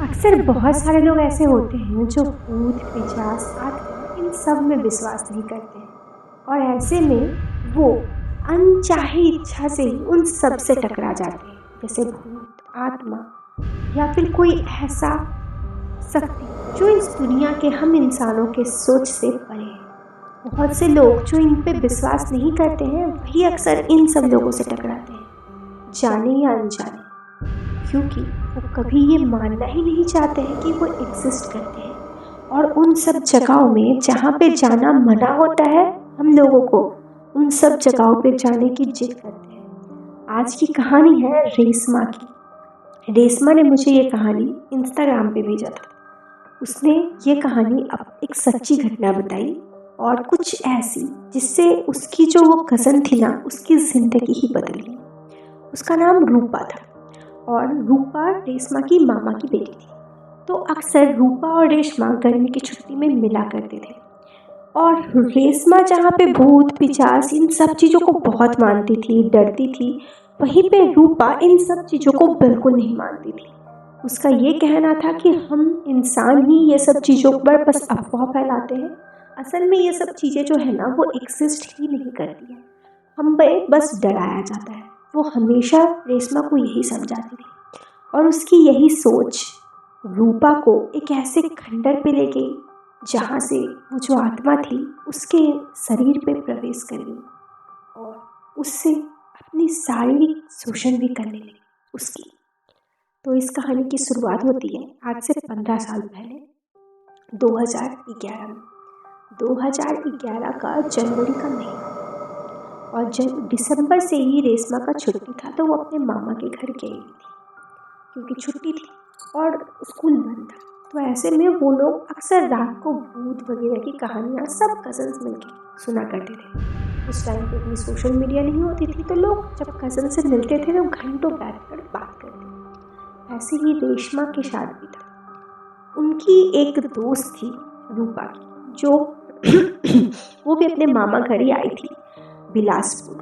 अक्सर बहुत सारे लोग ऐसे होते हैं जो भूत, पिशाच, आत्मा इन सब में विश्वास नहीं करते हैं और ऐसे में वो अनचाही इच्छा से ही उन सब से टकरा जाते हैं, जैसे भूत, आत्मा या फिर कोई ऐसा शक्ति जो इस दुनिया के हम इंसानों के सोच से परे है। बहुत से लोग जो इन पे विश्वास नहीं करते हैं वही अक्सर इन सब लोगों से टकराते हैं, जाने या अनजाने, क्योंकि वो कभी ये मानना ही नहीं चाहते हैं कि वो एग्जिस्ट करते हैं। और उन सब जगहों में जहाँ पे जाना मना होता है, हम लोगों को उन सब जगहों पे जाने की जिद करते हैं। आज की कहानी है रेशमा की। रेशमा ने मुझे ये कहानी इंस्टाग्राम पे भेजा था। उसने ये कहानी अब एक सच्ची घटना बताई और कुछ ऐसी जिससे उसकी जो वो कज़न थी ना, उसकी ज़िंदगी ही बदल गई। उसका नाम रूपा था और रूपा रेशमा की मामा की बेटी थी। तो अक्सर रूपा और रेशमा गर्मी की छुट्टी में मिला करते थे और रेशमा जहाँ पे भूत, पिशाच इन सब चीज़ों को बहुत मानती थी, डरती थी, वहीं पे रूपा इन सब चीज़ों को बिल्कुल नहीं मानती थी। उसका ये कहना था कि हम इंसान ही ये सब चीज़ों पर बस अफवाह फैलाते हैं। असल में ये सब चीज़ें जो है ना वो एग्जिस्ट ही नहीं करती है, हम पे बस डराया जाता है। वो हमेशा रेशमा को यही समझाती थी और उसकी यही सोच रूपा को एक ऐसे खंडर पे ले गई जहाँ से वो जो आत्मा थी उसके शरीर पे प्रवेश कर गई और उससे अपनी शारीरिक शोषण भी करने लगी उसकी। तो इस कहानी की शुरुआत होती है आज से 15 साल पहले, 2011 में। 2011 का जनवरी का महीना और जब दिसंबर से ही रेशमा का छुट्टी था तो वो अपने मामा के घर गई थी क्योंकि छुट्टी थी और स्कूल बंद था। तो ऐसे में वो लोग अक्सर रात को भूत वगैरह की कहानियाँ सब कज़न्स मिलके सुना करते थे। उस टाइम पे इतनी सोशल मीडिया नहीं होती थी, तो लोग जब कज़न से मिलते थे तो घंटों बैठकर बात करते थे। ऐसे ही रेशमा के साथ भी था। उनकी एक दोस्त थी रूपा की, जो वो भी अपने मामा घर ही आई थी बिलासपुर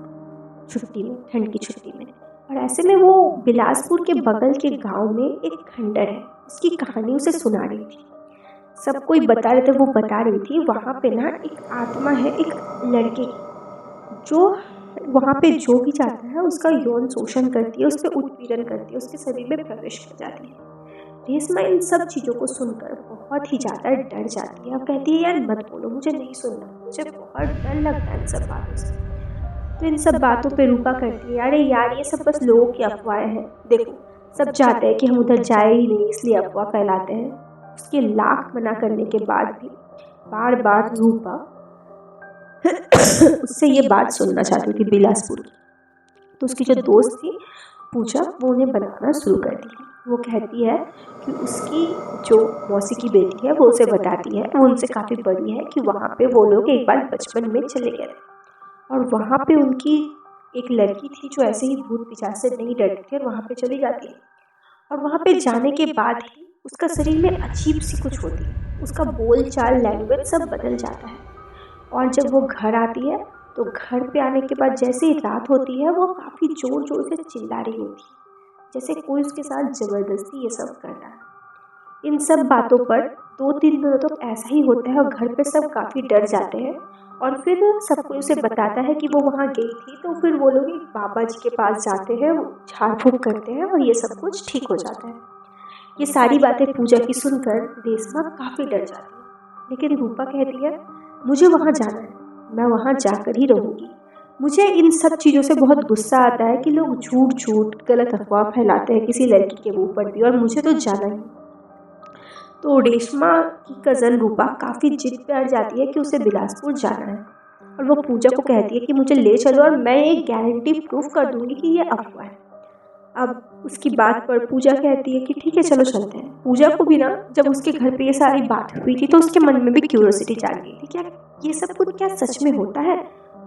छुट्टी में, ठंड की छुट्टी में। और ऐसे में वो बिलासपुर के बगल के गांव में एक खंडर है, उसकी कहानी उसे सुना रही थी। सब कोई बता रहे थे, वो बता रही थी वहाँ पे ना एक आत्मा है, एक लड़के की, जो वहाँ पे जो भी जाता है उसका यौन शोषण करती है, उस पर उत्पीड़न करती है, उसके शरीर में प्रवेश कर जाती है। रेशमा इन सब चीज़ों को सुनकर बहुत ही ज़्यादा डर जाती है और कहती है यार मत बोलो, मुझे नहीं सुनना, मुझे बहुत डर लगता है इन सब बातों से। तो इन सब बातों पे रूपा करती है अरे यार ये सब बस लोगों की अफवाहें हैं, देखो सब चाहते हैं कि हम उधर जाए ही नहीं इसलिए अफवाह फैलाते हैं। उसके लाख मना करने के बाद भी बार बार रूपा उससे ये बात सुनना चाहती थी बिलासपुर की। तो उसकी जो दोस्त थी पूजा, वो उन्हें बनाना शुरू कर दी। वो कहती है कि उसकी जो मौसी की बेटी है वो उसे बताती है, वो उनसे काफ़ी बड़ी है, कि वहाँ पे वो लोग एक बार बचपन में चले गए और वहाँ पे उनकी एक लड़की थी जो ऐसे ही भूत पिशाच से नहीं डरती थी और वहाँ पे चली जाती है। और वहाँ पे जाने के बाद ही उसका शरीर में अजीब सी कुछ होती है, उसका बोल चाल, लैंग्वेज सब बदल जाता है। और जब वो घर आती है तो घर पे आने के बाद जैसे ही रात होती है वो काफ़ी ज़ोर ज़ोर से चिल्ला रही होती है, जैसे कोई उसके साथ ज़बरदस्ती ये सब कर रहा है। इन सब बातों पर 2-3 दिनों तक ऐसा ही होता है और घर पे सब काफ़ी डर जाते हैं। और फिर सब कोई उसे बताता है कि वो वहाँ गई थी, तो फिर वो लोग एक बाबा जी के पास जाते हैं, झाड़ फूँक करते हैं और ये सब कुछ ठीक हो जाता है। ये सारी बातें पूजा की सुनकर रेशमा काफ़ी डर जाती है, लेकिन रूपा कहती है मुझे वहाँ जाना है, मैं वहाँ जाकर ही रहूँगी। मुझे इन सब चीज़ों से बहुत गुस्सा आता है कि लोग झूठ झूठ गलत अफवाह फैलाते हैं किसी लड़की के ऊपर भी, और मुझे तो जाना ही। तो रेशमा की कज़न रूपा काफ़ी जिद पे अड़ जाती है कि उसे बिलासपुर जाना है और वो पूजा को कहती है कि मुझे ले चलो और मैं ये गारंटी प्रूफ कर दूंगी कि ये अफवाह है। अब उसकी बात पर पूजा कहती है कि ठीक है चलो चलते हैं। पूजा को भी ना जब उसके घर पे ये सारी बात हुई थी तो उसके मन में भी क्यूरियोसिटी जाग गई थी, क्या ये सब कुछ क्या सच में होता है,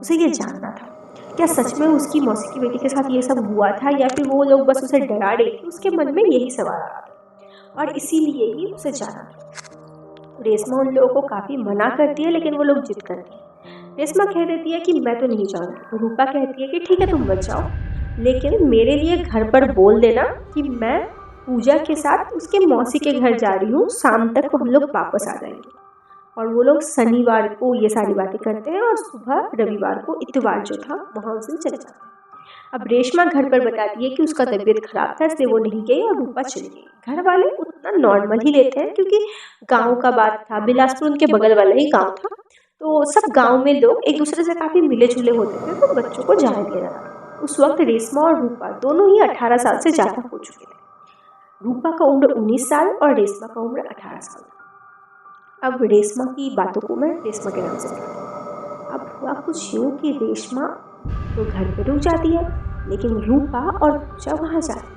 उसे ये जानना था। क्या सच में उसकी मौसी की बेटी के साथ ये सब हुआ था या फिर वो लोग बस उसे डरा रहे थे। उसके मन में यही सवाल आ रहा था और इसीलिए ही उसे जाना था। रेशमा उन लोगों को काफ़ी मना करती है लेकिन वो लोग जिद करती है। रेशमा कह देती है कि मैं तो नहीं जाऊँगी। तो रूपा कहती है कि ठीक है तुम मत जाओ, लेकिन मेरे लिए घर पर बोल देना कि मैं पूजा के साथ उसके मौसी के घर जा रही हूँ, शाम तक हम लोग वापस आ जाएंगे। और वो लोग शनिवार को ये सारी बातें करते हैं और सुबह रविवार को इतवार जो था वहाँ उस दिन चले जाते हैं। अब रेशमा घर पर बताती है कि उसका तबीयत खराब था इसलिए वो नहीं गई और रूपा चली गई। घर वाले उतना नॉर्मल ही लेते हैं क्योंकि गांव का बात था, बिलासपुर उनके बगल वाला ही गांव था, तो सब गांव में लोग एक दूसरे से काफ़ी मिले जुले होते थे, तो बच्चों को जाने दे रहा था। उस वक्त रेशमा और रूपा दोनों ही 18 साल से ज़्यादा हो चुके थे। रूपा का उम्र 19 साल और रेशमा का उम्र 18 साल था। अब रेशमा की बातों को मैं रेशमा के नाम से बताती हूँ। अब हुआ कुछ यूँ कि रेशमा तो घर पे रुक जाती है, लेकिन रूपा और पूजा वहाँ जाती है।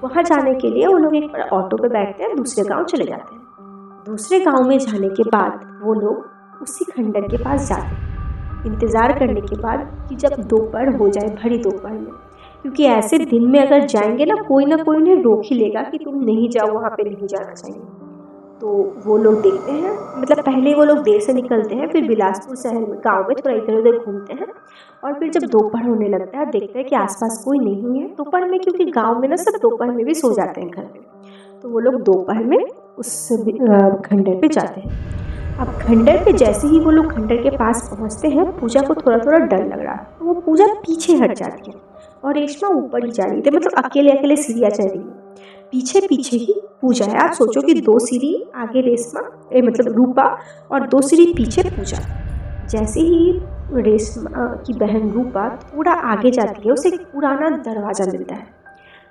वहाँ जाने के लिए वो लोग एक ऑटो पे बैठते हैं, दूसरे गांव चले जाते हैं। दूसरे गांव में जाने के बाद वो लोग उसी खंडर के पास जाते हैं, इंतज़ार करने के बाद कि जब दोपहर हो जाए, भरी दोपहर में, क्योंकि ऐसे दिन में अगर जाएंगे ना कोई उन्हें रोक ही लेगा कि तुम नहीं जाओ, वहाँ पे नहीं जाना चाहिए। तो वो लोग देखते हैं, मतलब पहले वो लोग देर से निकलते हैं, फिर बिलासपुर शहर में गांव में थोड़ा इधर उधर घूमते हैं, और फिर जब दोपहर होने लगता है देखते हैं कि आसपास कोई नहीं है दोपहर में, क्योंकि गांव में ना सब दोपहर में भी सो जाते हैं घर पे। तो वो लोग दोपहर में उस खंडर पे जाते हैं। अब खंडर पे जैसे ही वो लोग खंडर के पास पहुंचते हैं, पूजा को थोड़ा थोड़ा डर लग रहा है, तो वो पूजा पीछे हट जाती है और रेशमा ऊपर ही जा रही थी, मतलब अकेले अकेले सीढ़ियाँ चढ़ रही है, पीछे पीछे ही पूजा है। आप सोचो कि 2 सीढ़ी आगे रेशमा मतलब रूपा और 2 सीढ़ी पीछे पूजा। जैसे ही रेशमा की बहन रूपा थोड़ा आगे जाती है, उसे एक पुराना दरवाज़ा मिलता है।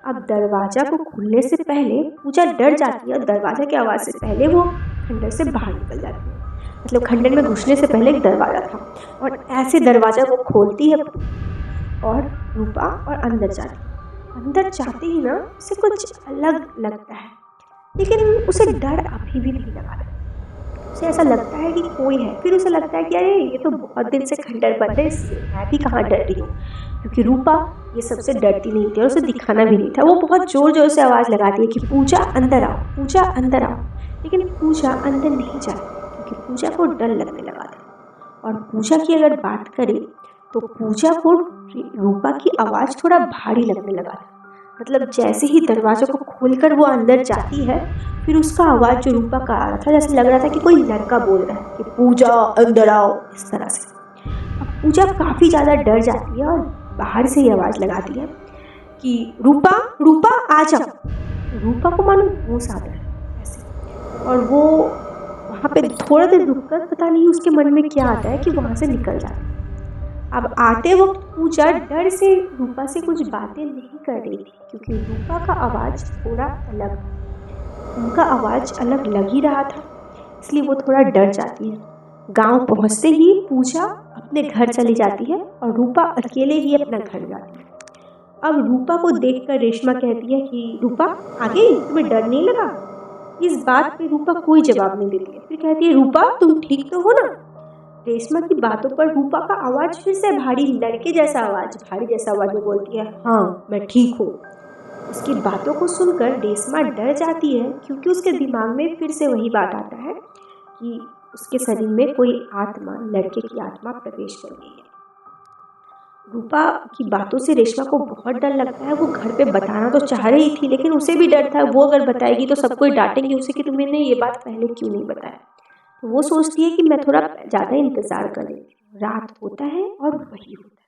अब दरवाज़ा को खुलने से पहले पूजा डर जाती है और दरवाज़ा की आवाज़ से पहले वो खंडर से बाहर निकल जाती है। मतलब खंडर में घुसने से पहले एक दरवाज़ा था और ऐसे दरवाज़ा वो खोलती है और रूपा और अंदर जाती है। अंदर जाते ही ना उसे कुछ अलग लगता है, लेकिन उसे डर अभी भी नहीं लगा। उसे ऐसा लगता है कि कोई है, फिर उसे लगता है कि अरे ये तो बहुत दिन से खंडर बंद है, मैं भी कहाँ डर रही हूँ, क्योंकि रूपा ये सबसे डरती नहीं थी और उसे दिखाना भी नहीं था। वो बहुत ज़ोर ज़ोर से आवाज़ लगाती है कि पूजा अंदर आओ, पूजा अंदर आओ, लेकिन पूजा अंदर नहीं जाती क्योंकि पूजा को डर लगने लगा था। और पूजा की अगर बात करें तो पूजा को रूपा की आवाज़ थोड़ा भारी लगने लगा था। मतलब जैसे ही दरवाजे को खोलकर वो अंदर जाती है, फिर उसका आवाज़ जो रूपा का आ रहा था, जैसे लग रहा था कि कोई लड़का बोल रहा है कि पूजा अंदर आओ, इस तरह से। अब पूजा काफ़ी ज़्यादा डर जाती है और बाहर से ही आवाज़ लगाती है कि रूपा रूपा आ जाओ। रूपा को मानो होश आता है ऐसे, और वो वहाँ पे थोड़ा देर रुककर पता नहीं उसके मन में क्या आता है कि वहाँ से निकल जाता है। अब आते वक्त पूजा डर से रूपा से कुछ बातें नहीं कर रही थी, क्योंकि रूपा का आवाज़ थोड़ा अलग, उनका आवाज़ अलग लग ही रहा था, इसलिए वो थोड़ा डर जाती है। गांव पहुंचते ही पूजा अपने घर चली जाती है और रूपा अकेले ही अपना घर जाती है। अब रूपा को देखकर रेशमा कहती है कि रूपा आ गई, तुम्हें डर नहीं लगा? इस बात पे रूपा कोई जवाब नहीं देती है। फिर कहती है रूपा तुम ठीक तो हो ना? रेशमा की बातों पर रूपा का आवाज़ फिर से भारी लड़के जैसा आवाज़, भारी जैसा आवाज़ में बोलती है हाँ मैं ठीक हूँ। उसकी बातों को सुनकर रेशमा डर जाती है, क्योंकि उसके दिमाग में फिर से वही बात आता है कि उसके शरीर में कोई आत्मा, लड़के की आत्मा प्रवेश कर गई है। रूपा की बातों से रेशमा को बहुत डर लगता है। वो घर पे बताना तो चाह रही थी, लेकिन उसे भी डर था वो अगर बताएगी तो सब कोई डांटेंगे उसे कि तुमने ये बात पहले क्यों नहीं बताया। तो वो सोचती है कि मैं थोड़ा ज़्यादा इंतज़ार कर लेती हूँ। रात होता है और वही होता है।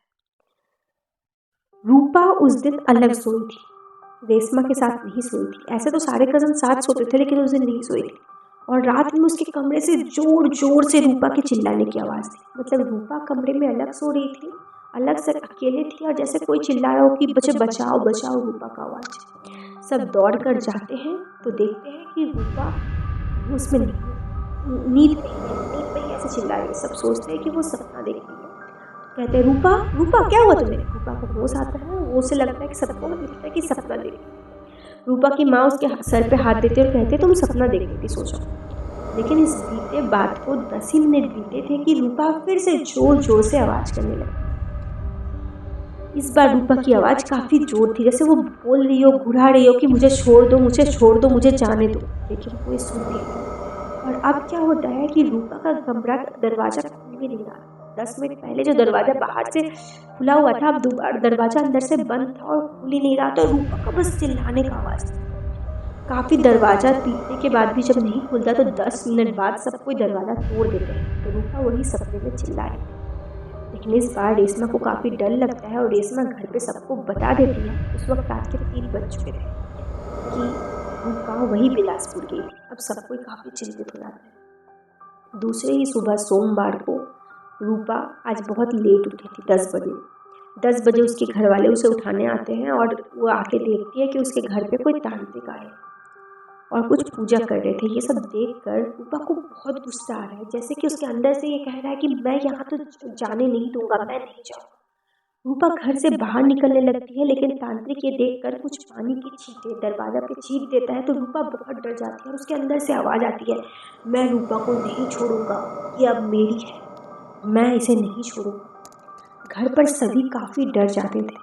रूपा उस दिन अलग सोई थी, रेशमा के साथ नहीं सोई थी। ऐसे तो सारे कज़न साथ सोते थे, लेकिन उस दिन नहीं सोई थी। और रात में उसके कमरे से जोर जोर से रूपा के चिल्लाने की आवाज़ थी। मतलब रूपा कमरे में अलग सो रही थी, अलग से अकेले थी, और जैसे कोई चिल्ला रहा हो कि बच्चे बचाओ बचाओ, रूपा का आवाज़। सब दौड़ कर जाते हैं तो देखते हैं कि रूपा उसमें नींद में ऐसे चिल्ला रही है। सब सोचते हैं कि वो सपना देख रही है। कहते हैं रूपा रूपा क्या हुआ तुम्हें? रूपा को होश आता है, वो उसे लगता है कि सबको लगता है कि सपना देख रही है। रूपा की माँ उसके सर पे हाथ देते और कहते तुम सपना देख रही थी, सोचो। लेकिन इस बीते बात को 10 ही मिनट बीते थे कि रूपा फिर से जोर जोर से आवाज़ करने लगी। इस बार रूपा की आवाज़ काफ़ी जोर थी, जैसे वो बोल रही हो, घुरा रही हो कि मुझे छोड़ दो, मुझे छोड़ दो, मुझे जाने दो, लेकिन कोई सुन नहीं रहा। और अब क्या होता है कि रूपा का कमरा दरवाज़ा खुल भी नहीं रहा। 10 मिनट पहले जो दरवाज़ा बाहर से खुला हुआ था, अब दोबारा दरवाज़ा अंदर से बंद था और खुल ही नहीं रहा। तो रूपा का बस चिल्लाने का आवाज़ था। काफ़ी दरवाज़ा पीटने के बाद भी जब नहीं खुलता तो 10 मिनट बाद सब कोई दरवाज़ा तोड़ देते हैं। तो रूपा वही सपने में चिल्लाई। लेकिन इस बार रेशमा को काफ़ी डर लगता है और रेशमा घर पे सबको बता देती है। उस वक्त रात के 3 बज चुके थे कि रूपा वही बिलासपुर गई थी। अब सब कोई काफ़ी चिंतित हो जाता है। दूसरे ही सुबह सोमवार को रूपा आज बहुत लेट उठी थी, 10 बजे। 10 बजे उसके घर वाले उसे उठाने आते हैं और वो आके देखती है कि उसके घर पे कोई तांत्रिक आए और कुछ पूजा कर रहे थे। ये सब देखकर रूपा को बहुत गुस्सा आ रहा है, जैसे कि उसके अंदर से ये कह रहा है कि मैं यहाँ तो जाने नहीं दूंगा, मैं नहीं जाऊँगा। रूपा घर से बाहर निकलने लगती है, लेकिन तांत्रिक ये देखकर कुछ पानी की छींटे दरवाजा पे छींट देता है तो रूपा बहुत डर जाती है और उसके अंदर से आवाज़ आती है, मैं रूपा को नहीं छोड़ूंगा, ये अब मेरी है, मैं इसे नहीं छोड़ूंगा। घर पर सभी काफ़ी डर जाते थे,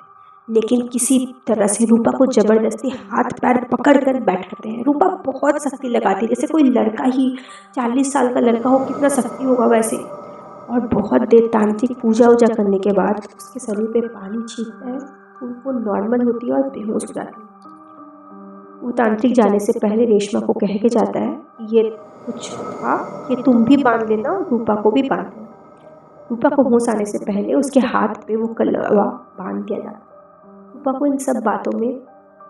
लेकिन किसी तरह से रूपा को जबरदस्ती हाथ पैर पकड़ कर बैठाते हैं। रूपा बहुत सख्ती लगाती है, जैसे कोई लड़का ही 40 साल का लड़का हो, कितना सख्ती होगा वैसे। और बहुत देर तांत्रिक पूजा वूजा करने के बाद उसके शरीर पे पानी छींटता है तो वो नॉर्मल होती है और बेहोश हो जाती है। वो तांत्रिक जाने से पहले रेशमा को कह के जाता है, ये कुछ था, ये तुम भी बांध लेना और रूपा को भी बांध लेना। रूपा को होश आने से पहले उसके हाथ पे वो कलवा बांध दिया जाता। रूपा को इन सब बातों में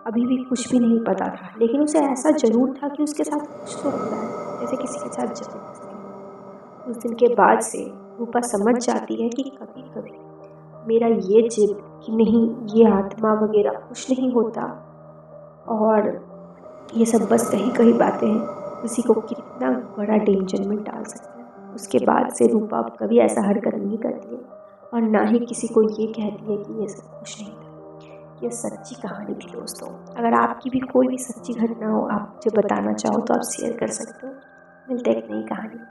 अभी भी कुछ भी नहीं पता था, लेकिन उसे ऐसा जरूर था कि उसके साथ कुछ तो हो रहा है, जैसे किसी के साथ जबरदस्ती। उस दिन के बाद से रूपा समझ जाती है कि कभी कभी मेरा ये जिद कि नहीं, ये आत्मा वगैरह कुछ नहीं होता और ये सब बस कही कही बातें हैं, किसी को कितना बड़ा डेंजर में डाल सकता है। उसके बाद से रूपा अब कभी ऐसा हरकत नहीं करती है और ना ही किसी को ये कहती है कि ये सब कुछ नहीं था। ये सच्ची कहानी थी दोस्तों। अगर आपकी भी कोई भी सच्ची घटना हो, आप मुझे बताना चाहो तो आप शेयर कर सकते हो। मिलते हैं एक नई कहानी।